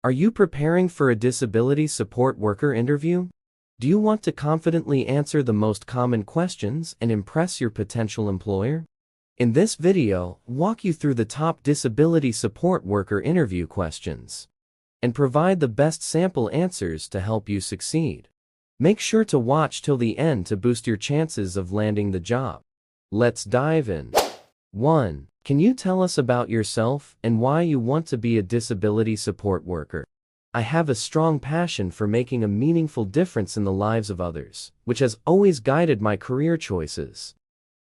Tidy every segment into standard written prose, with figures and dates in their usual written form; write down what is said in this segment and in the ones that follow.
Are you preparing for a disability support worker interview? Do you want to confidently answer the most common questions and impress your potential employer? In this video, walk you through the top disability support worker interview questions and provide the best sample answers to help you succeed. Make sure to watch till the end to boost your chances of landing the job. Let's dive in. 1. Can you tell us about yourself and why you want to be a disability support worker? I have a strong passion for making a meaningful difference in the lives of others, which has always guided my career choices.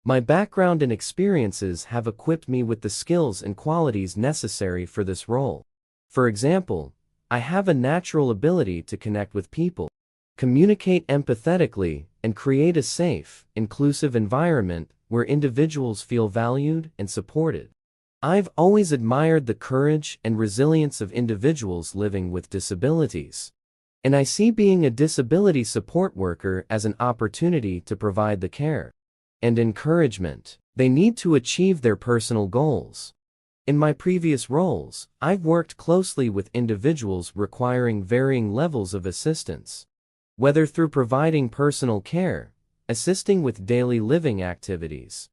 My background and experiences have equipped me with the skills and qualities necessary for this role. For example, I have a natural ability to connect with people, communicate empathetically, and create a safe, inclusive environment where individuals feel valued and supported. I've always admired the courage and resilience of individuals living with disabilities, and I see being a disability support worker as an opportunity to provide the care and encouragement they need to achieve their personal goals. In my previous roles, I've worked closely with individuals requiring varying levels of assistance, whether through providing personal care, assisting with daily living activities,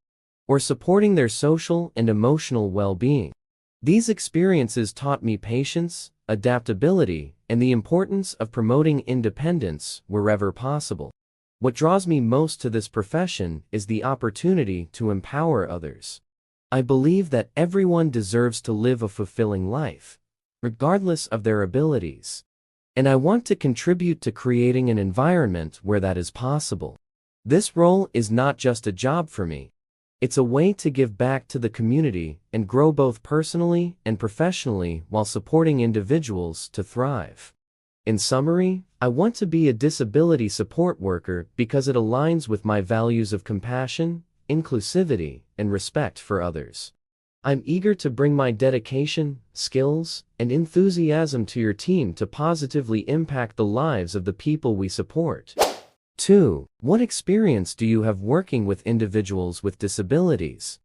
or supporting their social and emotional well-being. These experiences taught me patience, adaptability, and the importance of promoting independence wherever possible. What draws me most to this profession is the opportunity to empower others. I believe that everyone deserves to live a fulfilling life, regardless of their abilities, and I want to contribute to creating an environment where that is possible. This role is not just a job for me. It's a way to give back to the community and grow both personally and professionally while supporting individuals to thrive. In summary, I want to be a disability support worker because it aligns with my values of compassion, inclusivity, and respect for others. I'm eager to bring my dedication, skills, and enthusiasm to your team to positively impact the lives of the people we support. 2. What experience do you have working with individuals with disabilities?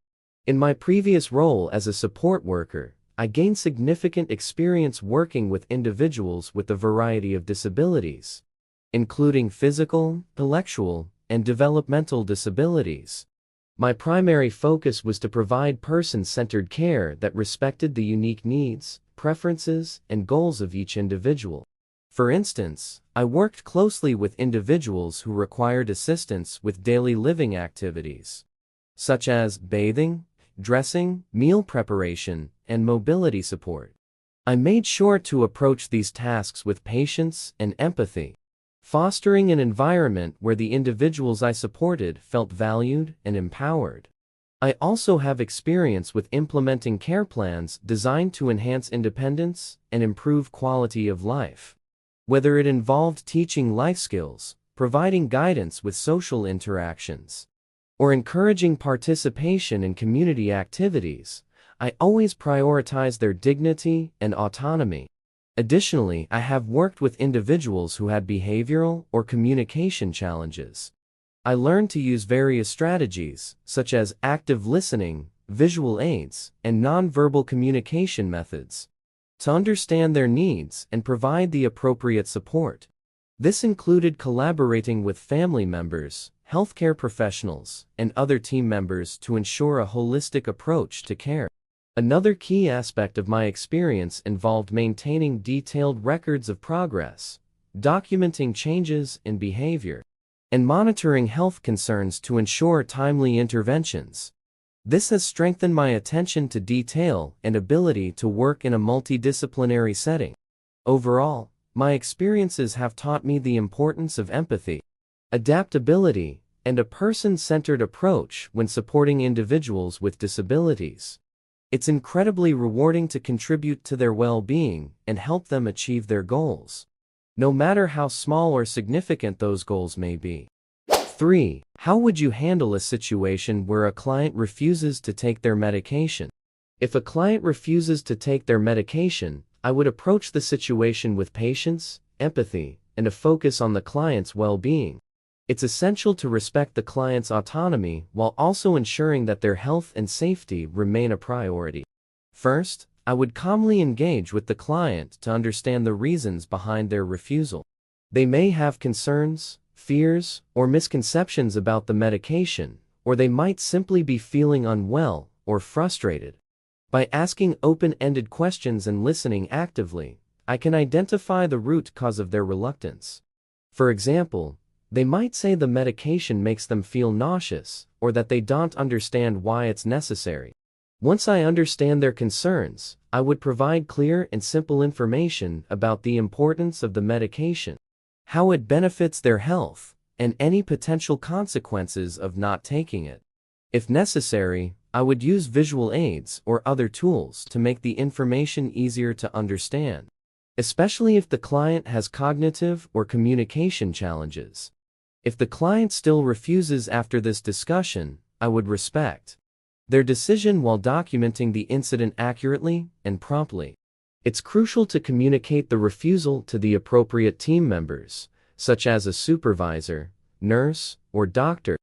In my previous role as a support worker, I gained significant experience working with individuals with a variety of disabilities, including physical, intellectual, and developmental disabilities. My primary focus was to provide person-centered care that respected the unique needs, preferences, and goals of each individual. For instance, I worked closely with individuals who required assistance with daily living activities, such as bathing, dressing, meal preparation, and mobility support. I made sure to approach these tasks with patience and empathy, fostering an environment where the individuals I supported felt valued and empowered. I also have experience with implementing care plans designed to enhance independence and improve quality of life. Whether it involved teaching life skills, providing guidance with social interactions, or encouraging participation in community activities, I always prioritize their dignity and autonomy. Additionally, I have worked with individuals who had behavioral or communication challenges. I learned to use various strategies, such as active listening, visual aids, and nonverbal communication methods, to understand their needs and provide the appropriate support. This included collaborating with family members, healthcare professionals, and other team members to ensure a holistic approach to care. Another key aspect of my experience involved maintaining detailed records of progress, documenting changes in behavior, and monitoring health concerns to ensure timely interventions. This has strengthened my attention to detail and ability to work in a multidisciplinary setting. Overall, my experiences have taught me the importance of empathy, adaptability, and a person-centered approach when supporting individuals with disabilities. It's incredibly rewarding to contribute to their well-being and help them achieve their goals, no matter how small or significant those goals may be. 3. How would you handle a situation where a client refuses to take their medication? If a client refuses to take their medication, I would approach the situation with patience, empathy, and a focus on the client's well-being. It's essential to respect the client's autonomy while also ensuring that their health and safety remain a priority. First, I would calmly engage with the client to understand the reasons behind their refusal. They may have concerns, fears, or misconceptions about the medication, or they might simply be feeling unwell or frustrated. By asking open-ended questions and listening actively, I can identify the root cause of their reluctance. For example, they might say the medication makes them feel nauseous, or that they don't understand why it's necessary. Once I understand their concerns, I would provide clear and simple information about the importance of the medication, how it benefits their health, and any potential consequences of not taking it. If necessary, I would use visual aids or other tools to make the information easier to understand, especially if the client has cognitive or communication challenges. If the client still refuses after this discussion, I would respect their decision while documenting the incident accurately and promptly. It's crucial to communicate the refusal to the appropriate team members, such as a supervisor, nurse, or doctor,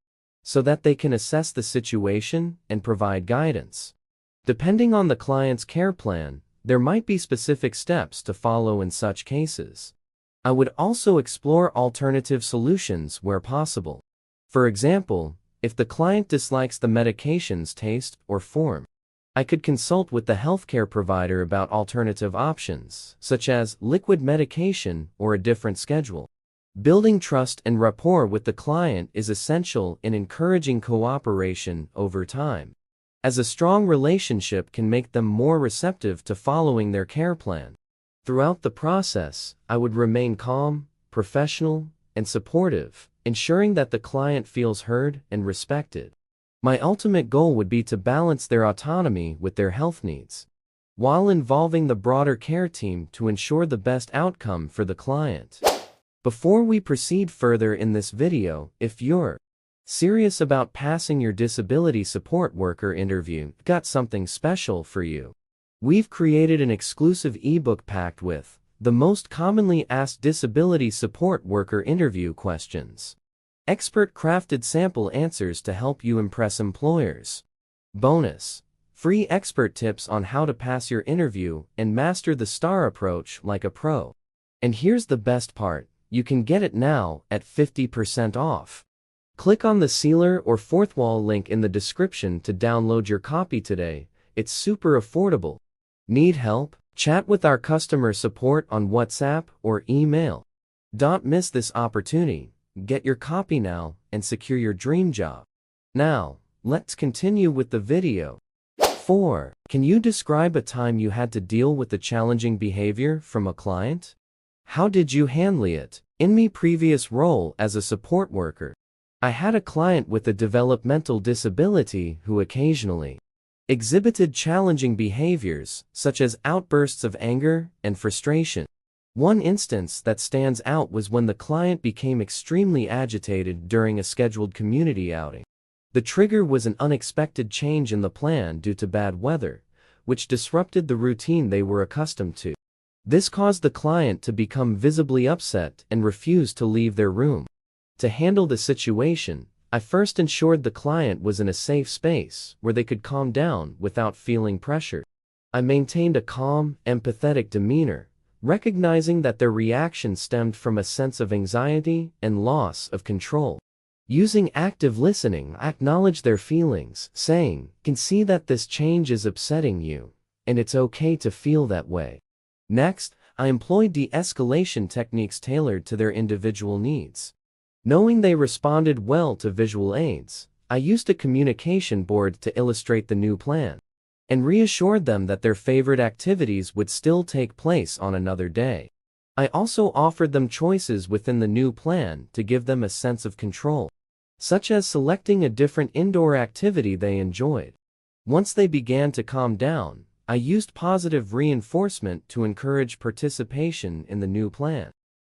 so that they can assess the situation and provide guidance. Depending on the client's care plan, there might be specific steps to follow in such cases. I would also explore alternative solutions where possible. For example, if the client dislikes the medication's taste or form, I could consult with the healthcare provider about alternative options, such as liquid medication or a different schedule. Building trust and rapport with the client is essential in encouraging cooperation over time, as a strong relationship can make them more receptive to following their care plan. Throughout the process, I would remain calm, professional, and supportive, ensuring that the client feels heard and respected. My ultimate goal would be to balance their autonomy with their health needs, while involving the broader care team to ensure the best outcome for the client. Before we proceed further in this video, if you're serious about passing your disability support worker interview, got something special for you. We've created an exclusive ebook packed with the most commonly asked disability support worker interview questions. Expert-crafted sample answers to help you impress employers. Bonus: free expert tips on how to pass your interview and master the STAR approach like a pro. And here's the best part. You can get it now at 50% off. Click on the sealer or fourth wall link in the description to download your copy today. It's super affordable. Need help? Chat with our customer support on WhatsApp or email. Don't miss this opportunity. Get your copy now and secure your dream job. Now, let's continue with the video. 4. Can you describe a time you had to deal with a challenging behavior from a client? How did you handle it? In my previous role as a support worker, I had a client with a developmental disability who occasionally exhibited challenging behaviors, such as outbursts of anger and frustration. One instance that stands out was when the client became extremely agitated during a scheduled community outing. The trigger was an unexpected change in the plan due to bad weather, which disrupted the routine they were accustomed to. This caused the client to become visibly upset and refuse to leave their room. To handle the situation, I first ensured the client was in a safe space where they could calm down without feeling pressured. I maintained a calm, empathetic demeanor, recognizing that their reaction stemmed from a sense of anxiety and loss of control. Using active listening, I acknowledged their feelings, saying, "I can see that this change is upsetting you, and it's okay to feel that way." Next, I employed de-escalation techniques tailored to their individual needs. Knowing they responded well to visual aids, I used a communication board to illustrate the new plan, and reassured them that their favorite activities would still take place on another day. I also offered them choices within the new plan to give them a sense of control, such as selecting a different indoor activity they enjoyed. Once they began to calm down, I used positive reinforcement to encourage participation in the new plan.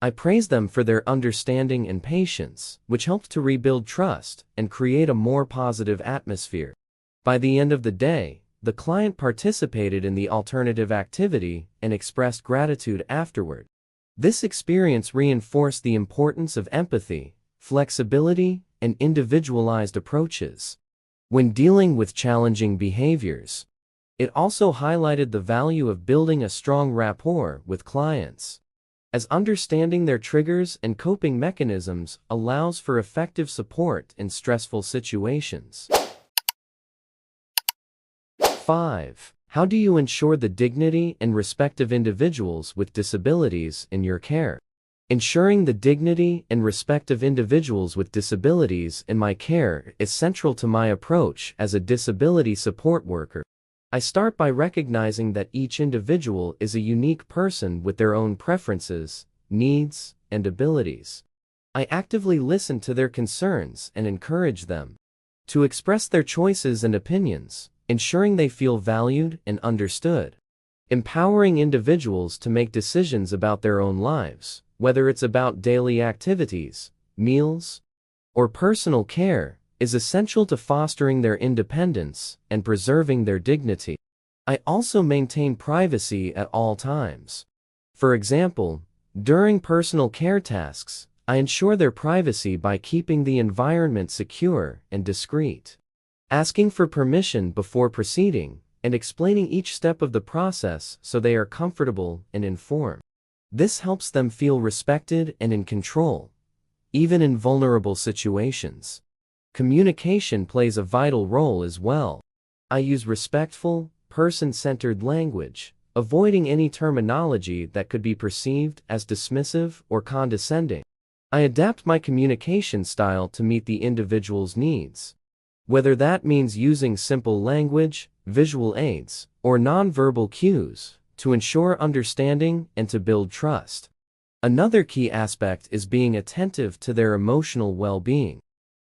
I praised them for their understanding and patience, which helped to rebuild trust and create a more positive atmosphere. By the end of the day, the client participated in the alternative activity and expressed gratitude afterward. This experience reinforced the importance of empathy, flexibility, and individualized approaches when dealing with challenging behaviors. It also highlighted the value of building a strong rapport with clients, as understanding their triggers and coping mechanisms allows for effective support in stressful situations. 5. How do you ensure the dignity and respect of individuals with disabilities in your care? Ensuring the dignity and respect of individuals with disabilities in my care is central to my approach as a disability support worker. I start by recognizing that each individual is a unique person with their own preferences, needs, and abilities. I actively listen to their concerns and encourage them to express their choices and opinions, ensuring they feel valued and understood. Empowering individuals to make decisions about their own lives, whether it's about daily activities, meals, or personal care, is essential to fostering their independence and preserving their dignity. I also maintain privacy at all times. For example, during personal care tasks, I ensure their privacy by keeping the environment secure and discreet, asking for permission before proceeding, and explaining each step of the process so they are comfortable and informed. This helps them feel respected and in control, even in vulnerable situations. Communication plays a vital role as well. I use respectful, person-centered language, avoiding any terminology that could be perceived as dismissive or condescending. I adapt my communication style to meet the individual's needs, whether that means using simple language, visual aids, or nonverbal cues, to ensure understanding and to build trust. Another key aspect is being attentive to their emotional well-being.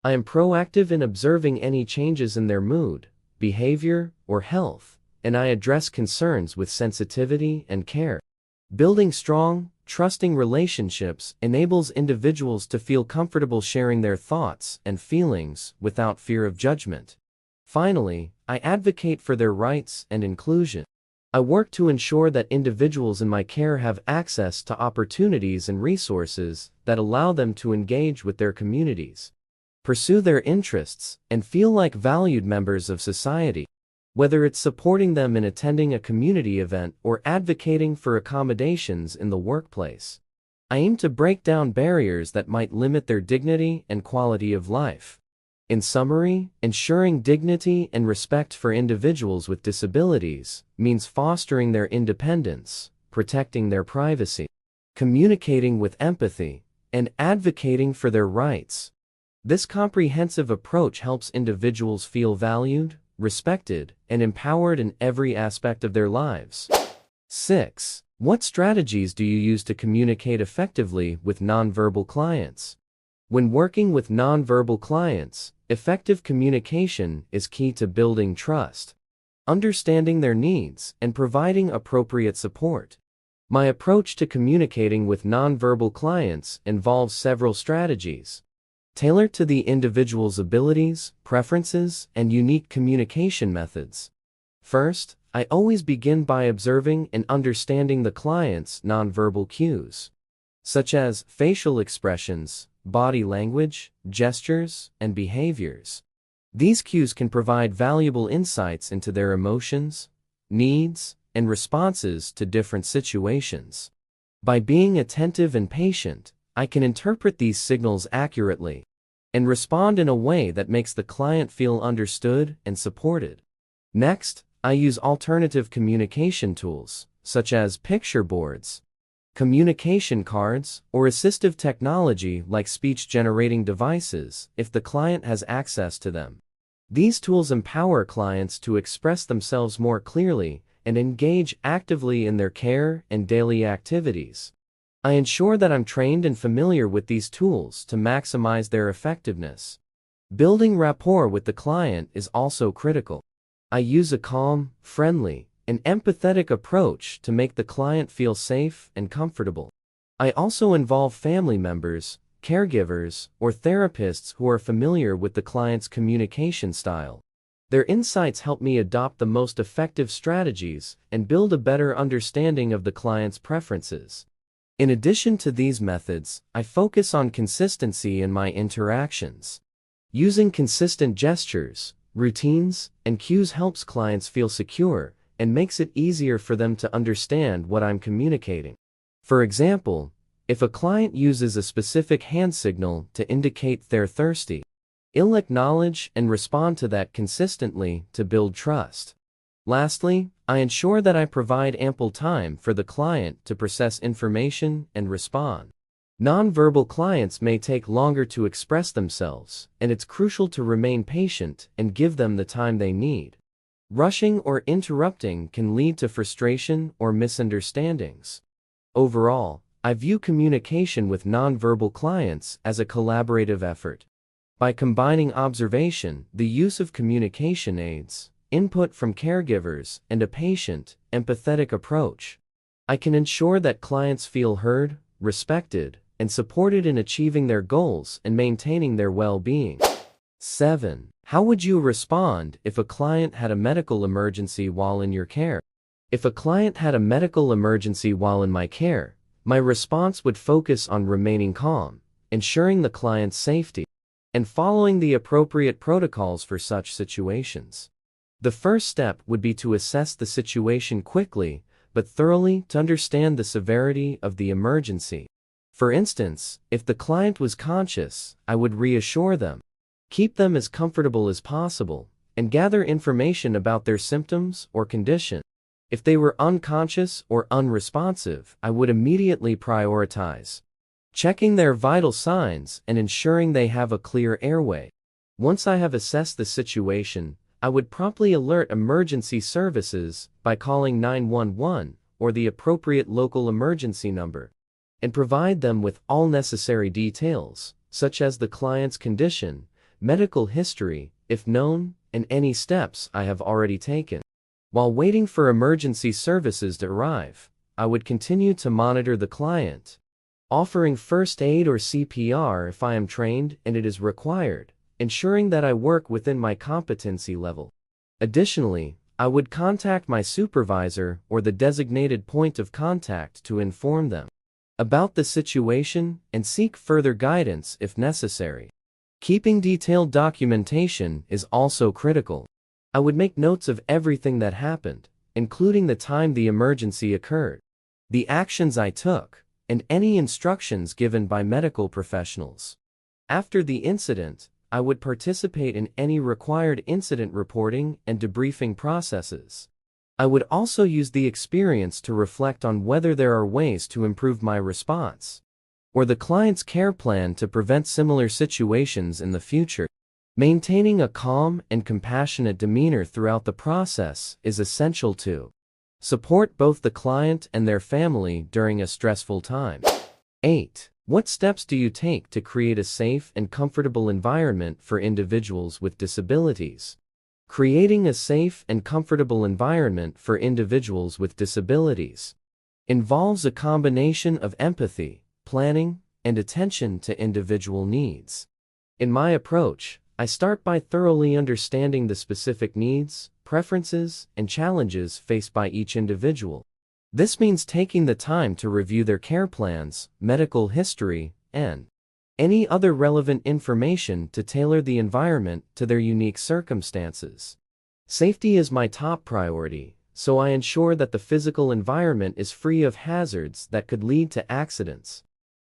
I am proactive in observing any changes in their mood, behavior, or health, and I address concerns with sensitivity and care. Building strong, trusting relationships enables individuals to feel comfortable sharing their thoughts and feelings without fear of judgment. Finally, I advocate for their rights and inclusion. I work to ensure that individuals in my care have access to opportunities and resources that allow them to engage with their communities, pursue their interests, and feel like valued members of society. Whether it's supporting them in attending a community event or advocating for accommodations in the workplace, I aim to break down barriers that might limit their dignity and quality of life. In summary, ensuring dignity and respect for individuals with disabilities means fostering their independence, protecting their privacy, communicating with empathy, and advocating for their rights. This comprehensive approach helps individuals feel valued, respected, and empowered in every aspect of their lives. 6. What strategies do you use to communicate effectively with nonverbal clients? When working with nonverbal clients, effective communication is key to building trust, understanding their needs, and providing appropriate support. My approach to communicating with nonverbal clients involves several strategies, tailored to the individual's abilities, preferences, and unique communication methods. First, I always begin by observing and understanding the client's nonverbal cues, such as facial expressions, body language, gestures, and behaviors. These cues can provide valuable insights into their emotions, needs, and responses to different situations. By being attentive and patient, I can interpret these signals accurately and respond in a way that makes the client feel understood and supported. Next, I use alternative communication tools, such as picture boards, communication cards, or assistive technology like speech-generating devices, if the client has access to them. These tools empower clients to express themselves more clearly and engage actively in their care and daily activities. I ensure that I'm trained and familiar with these tools to maximize their effectiveness. Building rapport with the client is also critical. I use a calm, friendly, an empathetic approach to make the client feel safe and comfortable. I also involve family members, caregivers, or therapists who are familiar with the client's communication style. Their insights help me adopt the most effective strategies and build a better understanding of the client's preferences. In addition to these methods, I focus on consistency in my interactions. Using consistent gestures, routines, and cues helps clients feel secure and makes it easier for them to understand what I'm communicating. For example, if a client uses a specific hand signal to indicate they're thirsty, I'll acknowledge and respond to that consistently to build trust. Lastly, I ensure that I provide ample time for the client to process information and respond. Nonverbal clients may take longer to express themselves, and it's crucial to remain patient and give them the time they need. Rushing or interrupting can lead to frustration or misunderstandings. Overall, I view communication with nonverbal clients as a collaborative effort. By combining observation, the use of communication aids, input from caregivers, and a patient, empathetic approach, I can ensure that clients feel heard, respected, and supported in achieving their goals and maintaining their well-being. 7. How would you respond if a client had a medical emergency while in your care? If a client had a medical emergency while in my care, my response would focus on remaining calm, ensuring the client's safety, and following the appropriate protocols for such situations. The first step would be to assess the situation quickly, but thoroughly to understand the severity of the emergency. For instance, if the client was conscious, I would reassure them, keep them as comfortable as possible, and gather information about their symptoms or condition. If they were unconscious or unresponsive, I would immediately prioritize checking their vital signs and ensuring they have a clear airway. Once I have assessed the situation, I would promptly alert emergency services by calling 911 or the appropriate local emergency number, and provide them with all necessary details, such as the client's condition, medical history, if known, and any steps I have already taken. While waiting for emergency services to arrive, I would continue to monitor the client, offering first aid or CPR if I am trained and it is required, ensuring that I work within my competency level. Additionally, I would contact my supervisor or the designated point of contact to inform them about the situation and seek further guidance if necessary. Keeping detailed documentation is also critical. I would make notes of everything that happened, including the time the emergency occurred, the actions I took, and any instructions given by medical professionals. After the incident, I would participate in any required incident reporting and debriefing processes. I would also use the experience to reflect on whether there are ways to improve my response or the client's care plan to prevent similar situations in the future. Maintaining a calm and compassionate demeanor throughout the process is essential to support both the client and their family during a stressful time. 8. What steps do you take to create a safe and comfortable environment for individuals with disabilities? Creating a safe and comfortable environment for individuals with disabilities involves a combination of empathy, planning, and attention to individual needs. In my approach, I start by thoroughly understanding the specific needs, preferences, and challenges faced by each individual. This means taking the time to review their care plans, medical history, and any other relevant information to tailor the environment to their unique circumstances. Safety is my top priority, so I ensure that the physical environment is free of hazards that could lead to accidents.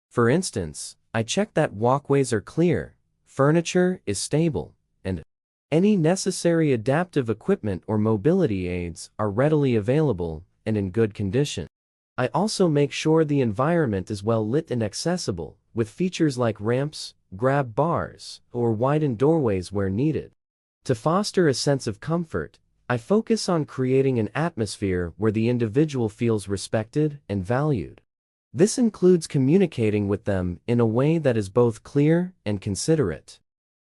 For instance, I check that walkways are clear, furniture is stable, and any necessary adaptive equipment or mobility aids are readily available and in good condition. I also make sure the environment is well lit and accessible, with features like ramps, grab bars, or widened doorways where needed. To foster a sense of comfort, I focus on creating an atmosphere where the individual feels respected and valued. This includes communicating with them in a way that is both clear and considerate.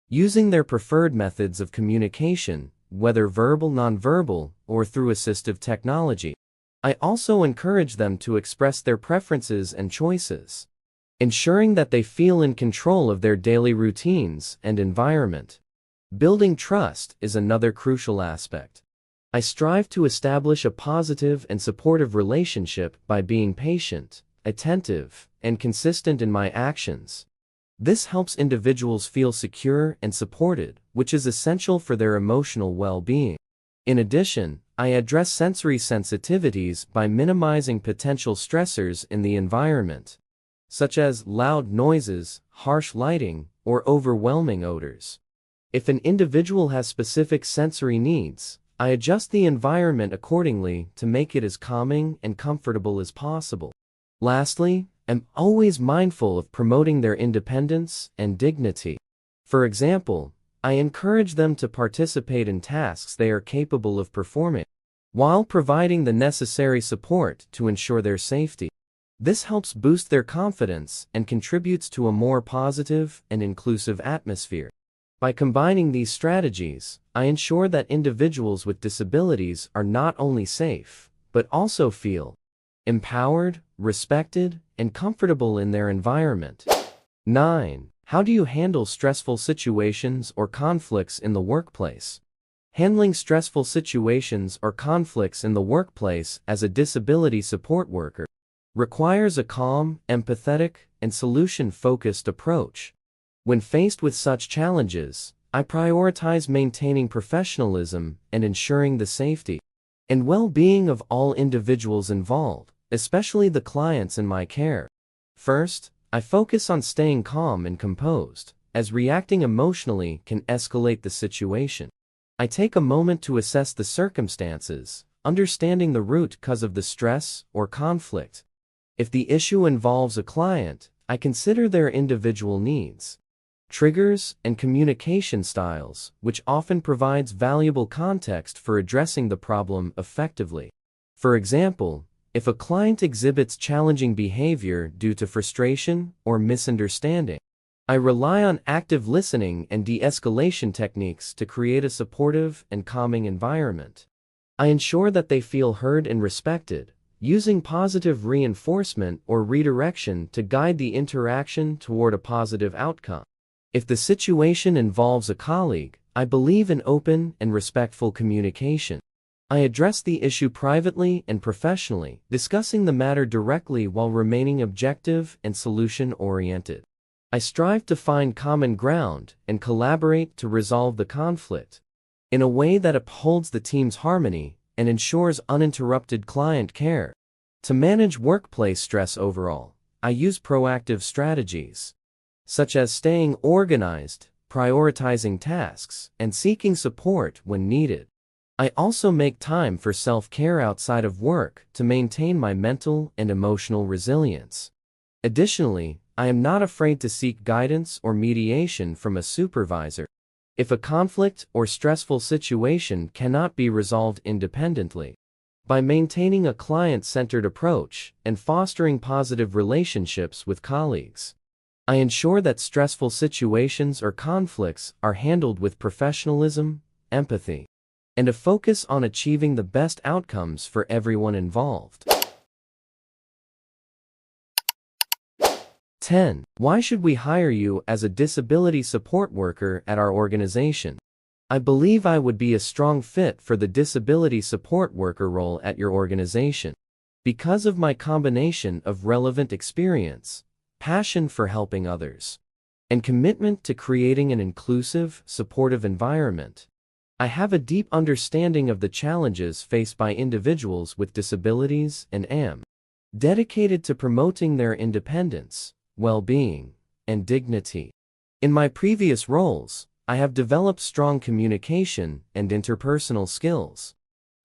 Using their preferred methods of communication, whether verbal, nonverbal, or through assistive technology. I also encourage them to express their preferences and choices, ensuring that they feel in control of their daily routines and environment. Building trust is another crucial aspect. I strive to establish a positive and supportive relationship by being patient, attentive, and consistent in my actions. This helps individuals feel secure and supported, which is essential for their emotional well-being. In addition, I address sensory sensitivities by minimizing potential stressors in the environment, such as loud noises, harsh lighting, or overwhelming odors. If an individual has specific sensory needs, I adjust the environment accordingly to make it as calming and comfortable as possible. Lastly, I'm always mindful of promoting their independence and dignity. For example, I encourage them to participate in tasks they are capable of performing, while providing the necessary support to ensure their safety. This helps boost their confidence and contributes to a more positive and inclusive atmosphere. By combining these strategies, I ensure that individuals with disabilities are not only safe, but also feel empowered, respected, and comfortable in their environment. 9. How do you handle stressful situations or conflicts in the workplace? Handling stressful situations or conflicts in the workplace as a disability support worker requires a calm, empathetic, and solution-focused approach. When faced with such challenges, I prioritize maintaining professionalism and ensuring the safety and well-being of all individuals involved, especially the clients in my care. First, I focus on staying calm and composed, as reacting emotionally can escalate the situation. I take a moment to assess the circumstances, understanding the root cause of the stress or conflict. If the issue involves a client, I consider their individual needs, triggers, and communication styles, which often provides valuable context for addressing the problem effectively. For example, if a client exhibits challenging behavior due to frustration or misunderstanding, I rely on active listening and de-escalation techniques to create a supportive and calming environment. I ensure that they feel heard and respected, using positive reinforcement or redirection to guide the interaction toward a positive outcome. If the situation involves a colleague, I believe in open and respectful communication. I address the issue privately and professionally, discussing the matter directly while remaining objective and solution-oriented. I strive to find common ground and collaborate to resolve the conflict in a way that upholds the team's harmony and ensures uninterrupted client care. To manage workplace stress overall, I use proactive strategies, such as staying organized, prioritizing tasks, and seeking support when needed. I also make time for self-care outside of work to maintain my mental and emotional resilience. Additionally, I am not afraid to seek guidance or mediation from a supervisor if a conflict or stressful situation cannot be resolved independently. By maintaining a client-centered approach and fostering positive relationships with colleagues, I ensure that stressful situations or conflicts are handled with professionalism, empathy, and a focus on achieving the best outcomes for everyone involved. 10. Why should we hire you as a disability support worker at our organization? I believe I would be a strong fit for the disability support worker role at your organization because of my combination of relevant experience, passion for helping others, and commitment to creating an inclusive, supportive environment. I have a deep understanding of the challenges faced by individuals with disabilities and am dedicated to promoting their independence, well-being, and dignity. In my previous roles, I have developed strong communication and interpersonal skills,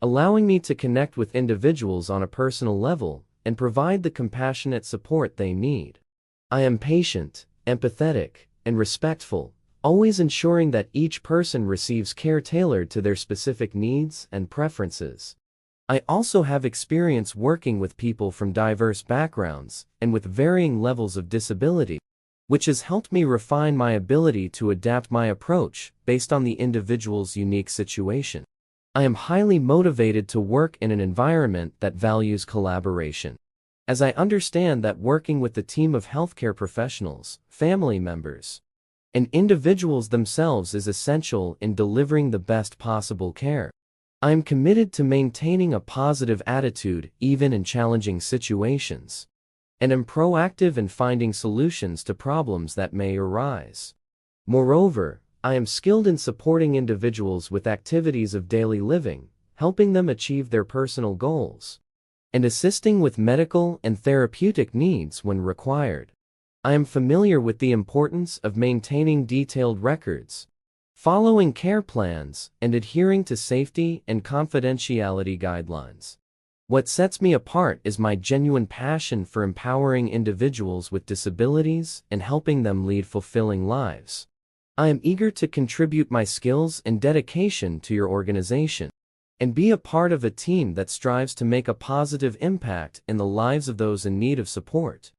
allowing me to connect with individuals on a personal level and provide the compassionate support they need. I am patient, empathetic, and respectful, always ensuring that each person receives care tailored to their specific needs and preferences. I also have experience working with people from diverse backgrounds and with varying levels of disability, which has helped me refine my ability to adapt my approach based on the individual's unique situation. I am highly motivated to work in an environment that values collaboration, as I understand that working with a team of healthcare professionals, family members, and individuals themselves is essential in delivering the best possible care. I am committed to maintaining a positive attitude even in challenging situations, and am proactive in finding solutions to problems that may arise. Moreover, I am skilled in supporting individuals with activities of daily living, helping them achieve their personal goals, and assisting with medical and therapeutic needs when required. I am familiar with the importance of maintaining detailed records, following care plans, and adhering to safety and confidentiality guidelines. What sets me apart is my genuine passion for empowering individuals with disabilities and helping them lead fulfilling lives. I am eager to contribute my skills and dedication to your organization and be a part of a team that strives to make a positive impact in the lives of those in need of support.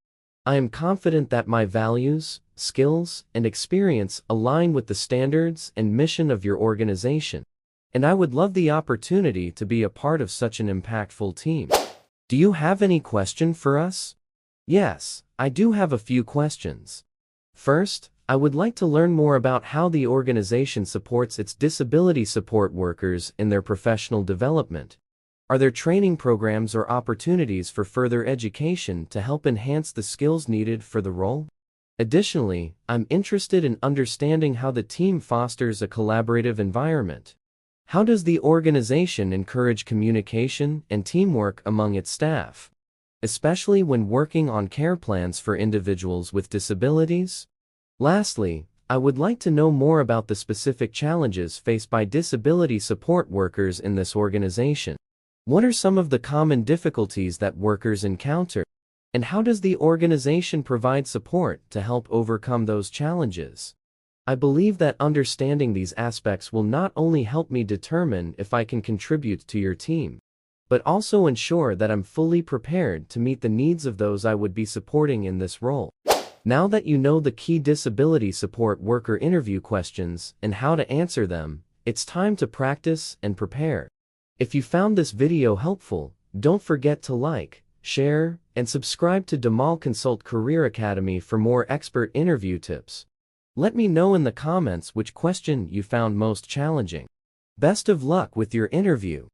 I am confident that my values, skills, and experience align with the standards and mission of your organization, and I would love the opportunity to be a part of such an impactful team. Do you have any question for us? Yes, I do have a few questions. First, I would like to learn more about how the organization supports its disability support workers in their professional development. Are there training programs or opportunities for further education to help enhance the skills needed for the role? Additionally, I'm interested in understanding how the team fosters a collaborative environment. How does the organization encourage communication and teamwork among its staff, especially when working on care plans for individuals with disabilities? Lastly, I would like to know more about the specific challenges faced by disability support workers in this organization. What are some of the common difficulties that workers encounter, and how does the organization provide support to help overcome those challenges? I believe that understanding these aspects will not only help me determine if I can contribute to your team, but also ensure that I'm fully prepared to meet the needs of those I would be supporting in this role. Now that you know the key disability support worker interview questions and how to answer them, it's time to practice and prepare. If you found this video helpful, don't forget to like, share, and subscribe to Damal Consult Career Academy for more expert interview tips. Let me know in the comments which question you found most challenging. Best of luck with your interview.